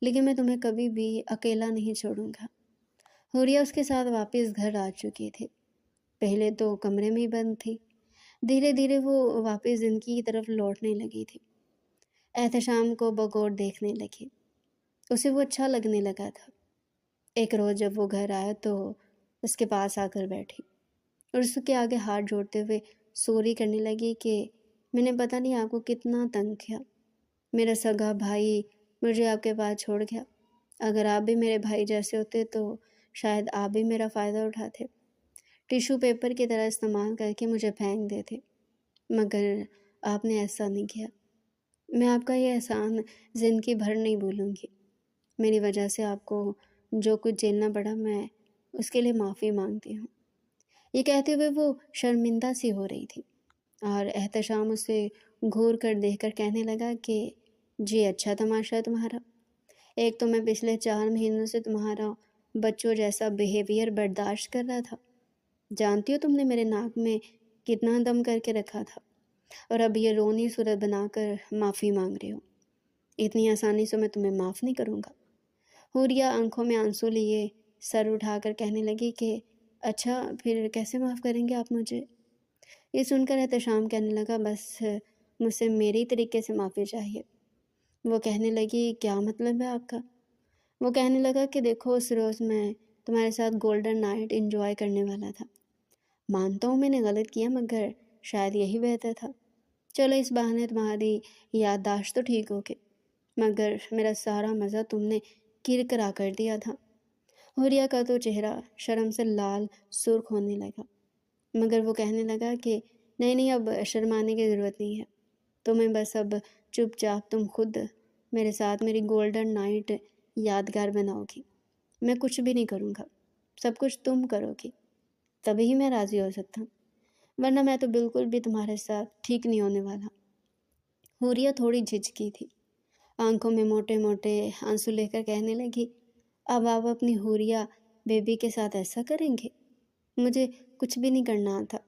لیکن میں تمہیں کبھی بھی اکیلا نہیں چھوڑوں گا۔ حوریہ اس کے ساتھ واپس گھر آ چکی تھی۔ پہلے تو کمرے میں ہی بند تھی، دھیرے دھیرے وہ واپس زندگی کی طرف لوٹنے لگی تھی۔ احتشام کو بغور دیکھنے لگی، اسے وہ اچھا لگنے لگا تھا۔ ایک روز جب وہ گھر آیا تو اس کے پاس آ کر بیٹھی اور اس کے آگے ہاتھ جوڑتے ہوئے سوری کرنے لگی کہ میں نے پتہ نہیں آپ کو کتنا تنگ کیا، میرا سگا بھائی مجھے آپ کے پاس چھوڑ گیا۔ اگر آپ بھی میرے بھائی جیسے ہوتے تو شاید آپ بھی میرا فائدہ اٹھاتے، ٹیشو پیپر کی طرح استعمال کر کے مجھے پھینک دیتے، مگر آپ نے ایسا نہیں کیا۔ میں آپ کا یہ احسان زندگی بھر نہیں بھولوں گی۔ میری وجہ سے آپ کو جو کچھ جھیلنا پڑا، میں اس کے لیے معافی مانگتی ہوں۔ یہ کہتے ہوئے وہ شرمندہ سی ہو رہی تھی اور احتشام اسے گھور کر دیکھ کر کہنے لگا کہ جی اچھا تماشا ہے تمہارا۔ ایک تو میں پچھلے 4 مہینوں سے تمہارا بچوں جیسا بیہیویئر برداشت کر رہا تھا، جانتی ہو تم نے میرے ناک میں کتنا دم کر کے رکھا تھا، اور اب یہ رونی صورت بنا کر معافی مانگ رہے ہو۔ اتنی آسانی سے میں تمہیں معاف نہیں کروں گا۔ حوریہ آنکھوں میں آنسو لیے سر اٹھا کر کہنے لگی کہ اچھا پھر کیسے معاف کریں گے آپ مجھے؟ یہ سن کر احتشام کہنے لگا بس مجھ سے میری طریقے سے معافی چاہیے۔ وہ کہنے لگی کیا مطلب ہے آپ کا؟ وہ کہنے لگا کہ دیکھو اس روز میں تمہارے ساتھ گولڈن نائٹ انجوائے کرنے والا تھا، مانتا ہوں میں نے غلط کیا، مگر شاید یہی بہتر تھا۔ چلو اس بہانے تمہاری یادداشت تو ٹھیک ہو گئی، مگر میرا سارا مزہ تم نے کرکرا کر دیا تھا۔ حوریہ کا تو چہرہ شرم سے لال سرخ ہونے لگا، مگر وہ کہنے لگا کہ نہیں اب شرمانے کی ضرورت نہیں ہے، تمہیں بس اب چپ چاپ تم خود میرے ساتھ میری گولڈن نائٹ یادگار بناؤ گی۔ میں کچھ بھی نہیں کروں گا، سب کچھ تم کرو گی، تبھی ہی میں راضی ہو سکتا ہوں، ورنہ میں تو بالکل بھی تمہارے ساتھ ٹھیک نہیں ہونے والا۔ حوریہ تھوڑی جھجکی تھی، آنکھوں میں موٹے موٹے آنسو لے کر کہنے لگی اب آپ اپنی حوریہ بیبی کے ساتھ ایسا کریں گے؟ مجھے کچھ بھی نہیں کرنا آتا،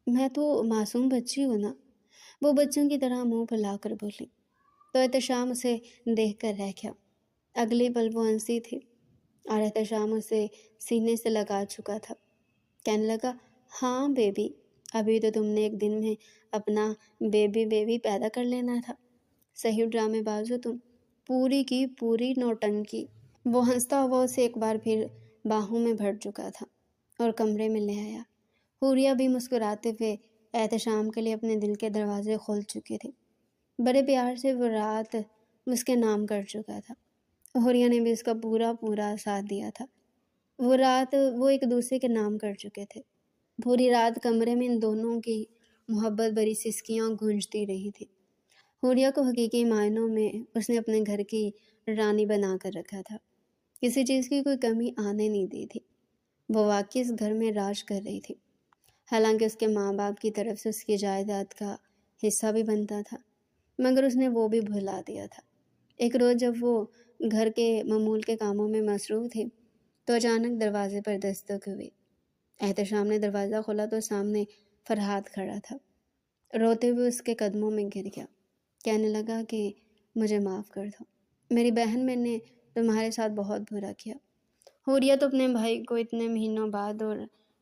میں تو معصوم بچی ہوں نا۔ وہ بچوں کی طرح منہ پھیلا کر بولی تو احتشام اسے دیکھ کر رہ گیا۔ اگلی پل وہ ہنسی تھی اور احتشام اسے سینے سے لگا چکا تھا۔ کہنے لگا ہاں بیبی، ابھی تو تم نے ایک دن میں اپنا بیبی پیدا کر لینا تھا، صحیح ڈرامے باز ہو تم، پوری کی پوری نوٹنکی۔ وہ ہنستا ہوا اسے ایک بار پھر باہوں میں بھر چکا تھا اور کمرے میں لے آیا۔ حوریہ بھی مسکراتے ہوئے احتشام کے لیے اپنے دل کے دروازے کھول چکی تھی۔ بڑے پیار سے وہ رات اس کے نام کر چکا تھا، حوریہ نے بھی اس کا پورا ساتھ دیا تھا۔ وہ رات وہ ایک دوسرے کے نام کر چکے تھے۔ پوری رات کمرے میں ان دونوں کی محبت بھری سسکیاں گونجتی رہی تھی۔ حوریہ کو حقیقی معنوں میں اس نے اپنے گھر کی رانی بنا کر رکھا تھا، کسی چیز کی کوئی کمی آنے نہیں دی تھی۔ وہ واقعی اس گھر میں راج کر رہی تھی، حالانکہ اس کے ماں باپ کی طرف سے اس کی جائیداد کا حصہ بھی بنتا تھا، مگر اس نے وہ بھی بھلا دیا تھا۔ ایک روز جب وہ گھر کے معمول کے کاموں میں مصروف تھے تو اچانک دروازے پر دستک ہوئی۔ احتشام نے دروازہ کھولا تو سامنے فرحاد کھڑا تھا۔ روتے ہوئے اس کے قدموں میں گر گیا، کہنے لگا کہ مجھے معاف کر دو، میری بہن، میں نے تمہارے ساتھ بہت برا کیا۔ حوریہ تو اپنے بھائی کو اتنے مہینوں بعد اور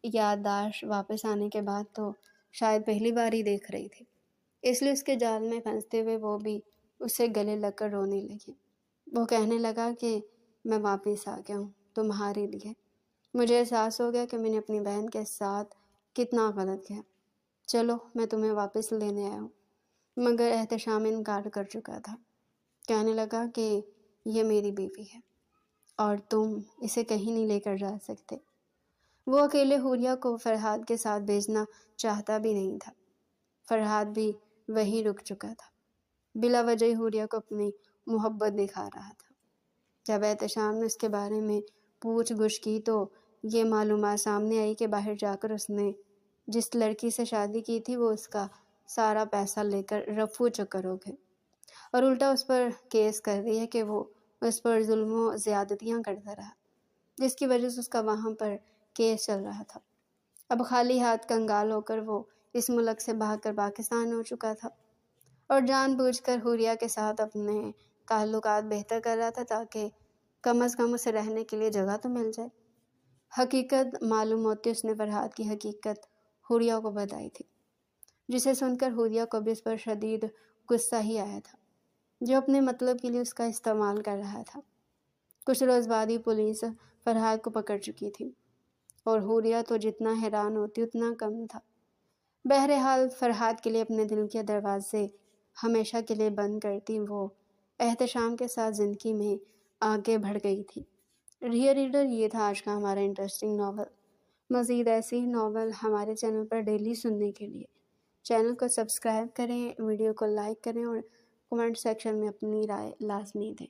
یادداشت واپس آنے کے بعد تو شاید پہلی بار ہی دیکھ رہی تھی، اس لیے اس کے جال میں پھنستے ہوئے وہ بھی اسے گلے لگ کر رونے لگی۔ وہ کہنے لگا کہ میں واپس آ گیا ہوں تمہارے لیے، مجھے احساس ہو گیا کہ میں نے اپنی بہن کے ساتھ کتنا غلط کیا، چلو میں تمہیں واپس لینے آیا ہوں۔ مگر احتشام انکار کر چکا تھا، کہنے لگا کہ یہ میری بیوی ہے اور تم اسے کہیں نہیں لے کر جا سکتے۔ وہ اکیلے حوریہ کو فرحاد کے ساتھ بھیجنا چاہتا بھی نہیں تھا۔ فرحاد بھی وہیں رک چکا تھا، بلا وجہ حوریہ کو اپنی محبت دکھا رہا تھا۔ جب احتشام نے اس کے بارے میں پوچھ گچھ کی تو یہ معلومات سامنے آئی کہ باہر جا کر اس نے جس لڑکی سے شادی کی تھی وہ اس کا سارا پیسہ لے کر رفو چکر ہو گئے اور الٹا اس پر کیس کر رہی ہے کہ وہ اس پر ظلم و زیادتیاں کرتا رہا، جس کی وجہ سے اس کا وہاں پر کیس چل رہا تھا۔ اب خالی ہاتھ کنگال ہو کر وہ اس ملک سے بھاگ کر پاکستان ہو چکا تھا اور جان بوجھ کر حوریہ کے ساتھ اپنے تعلقات بہتر کر رہا تھا تاکہ کم از کم اسے رہنے کے لیے جگہ تو مل جائے۔ حقیقت معلوم ہوتی اس نے فرحاد کی حقیقت حوریہ کو بتائی تھی، جسے سن کر حوریہ کو بھی اس پر شدید غصہ ہی آیا تھا، جو اپنے مطلب کے لیے اس کا استعمال کر رہا تھا۔ کچھ روز بعد ہی پولیس فرحاد کو پکڑ چکی تھی اور حوریہ تو جتنا حیران ہوتی اتنا کم تھا۔ بہرحال فرحاد کے لیے اپنے دل کے دروازے ہمیشہ کے لیے بند کرتی وہ احتشام کے ساتھ زندگی میں آگے بڑھ گئی تھی۔ ڈیئر ریڈر، یہ تھا آج کا ہمارا انٹرسٹنگ ناول۔ مزید ایسی ہی ناول ہمارے چینل پر ڈیلی سننے کے لیے چینل کو سبسکرائب کریں، ویڈیو کو لائک کریں اور کمنٹ سیکشن میں اپنی رائے لازمی دیں۔